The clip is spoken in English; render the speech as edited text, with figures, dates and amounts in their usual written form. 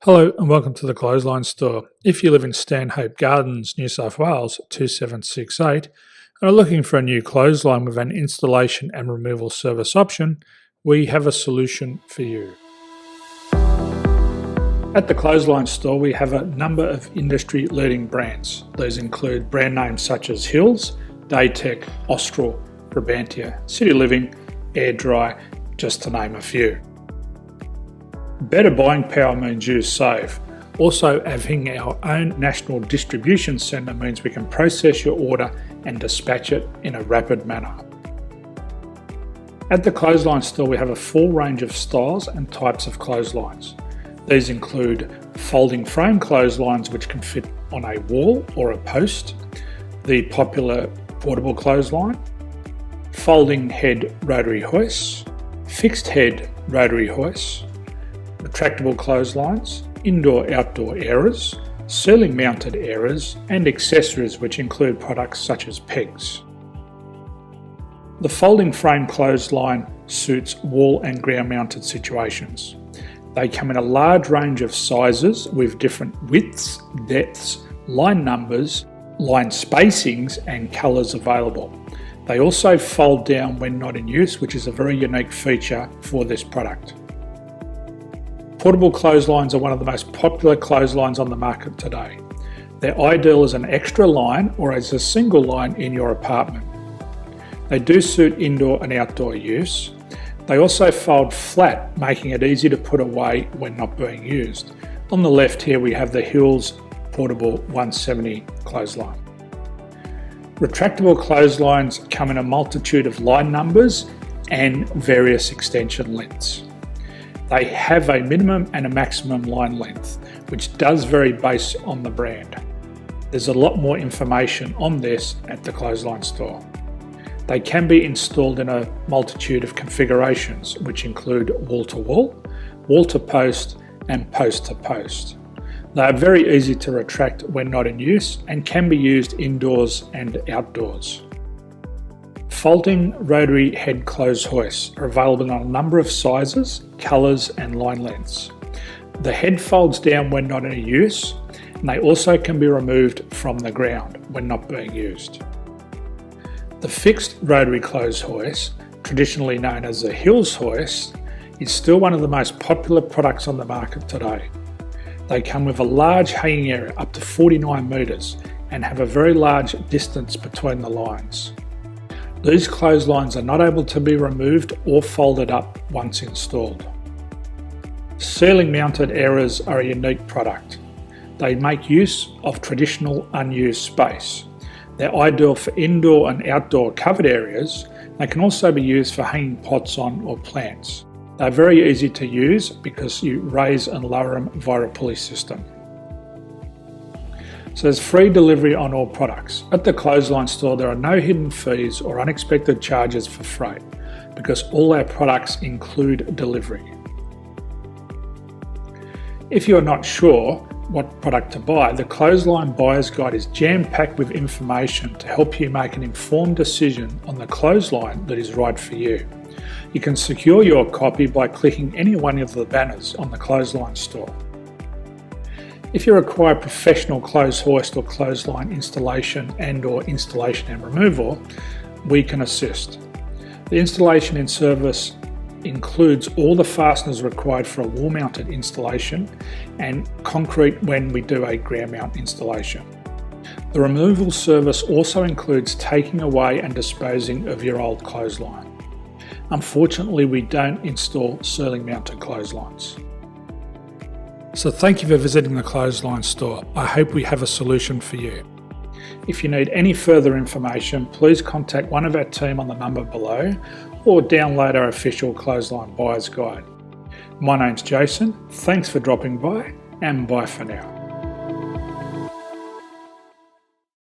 Hello and welcome to the Clothesline Store. If you live in Stanhope Gardens, New South Wales 2768 and are looking for a new clothesline with an installation and removal service option, we have a solution for you. At the Clothesline Store we have a number of industry leading brands. These include brand names such as Hills, Daytech, Austral, Brabantia, City Living, Air Dry, just to name a few. Better buying power means you save. Also, having our own national distribution centre means we can process your order and dispatch it in a rapid manner. At the Clothesline Store we have a full range of styles and types of clotheslines. These include folding frame clotheslines which can fit on a wall or a post, the popular portable clothesline, folding head rotary hoists, fixed head rotary hoists, retractable clotheslines, indoor-outdoor airers, ceiling mounted airers and accessories which include products such as pegs. The folding frame clothesline suits wall and ground mounted situations. They come in a large range of sizes with different widths, depths, line numbers, line spacings and colours available. They also fold down when not in use, which is a very unique feature for this product. Portable clotheslines are one of the most popular clotheslines on the market today. They're ideal as an extra line or as a single line in your apartment. They do suit indoor and outdoor use. They also fold flat, making it easy to put away when not being used. On the left here we have the Hills Portable 170 clothesline. Retractable clotheslines come in a multitude of line numbers and various extension lengths. They have a minimum and a maximum line length, which does vary based on the brand. There's a lot more information on this at the Clothesline Store. They can be installed in a multitude of configurations, which include wall-to-wall, wall-to-post and post-to-post. They are very easy to retract when not in use and can be used indoors and outdoors. Folding rotary head clothes hoists are available in a number of sizes, colours and line lengths. The head folds down when not in use and they also can be removed from the ground when not being used. The fixed rotary clothes hoist, traditionally known as the Hills hoist, is still one of the most popular products on the market today. They come with a large hanging area up to 49 metres and have a very large distance between the lines. These clotheslines are not able to be removed or folded up once installed. Ceiling mounted airers are a unique product. They make use of traditional unused space. They're ideal for indoor and outdoor covered areas. They can also be used for hanging pots on or plants. They're very easy to use because you raise and lower them via a pulley system. So there's free delivery on all products. At the Clothesline Store there are no hidden fees or unexpected charges for freight because all our products include delivery. If you are not sure what product to buy, the Clothesline Buyer's Guide is jam-packed with information to help you make an informed decision on the clothesline that is right for you. You can secure your copy by clicking any one of the banners on the Clothesline Store. If you require professional clothes hoist or clothesline installation and/or installation and removal, we can assist. The installation and service includes all the fasteners required for a wall-mounted installation and concrete when we do a ground mount installation. The removal service also includes taking away and disposing of your old clothesline. Unfortunately, we don't install ceiling mounted clotheslines. So thank you for visiting the Clothesline Store. I hope we have a solution for you. If you need any further information, please contact one of our team on the number below or download our official Clothesline Buyer's Guide. My name's Jason, thanks for dropping by and bye for now.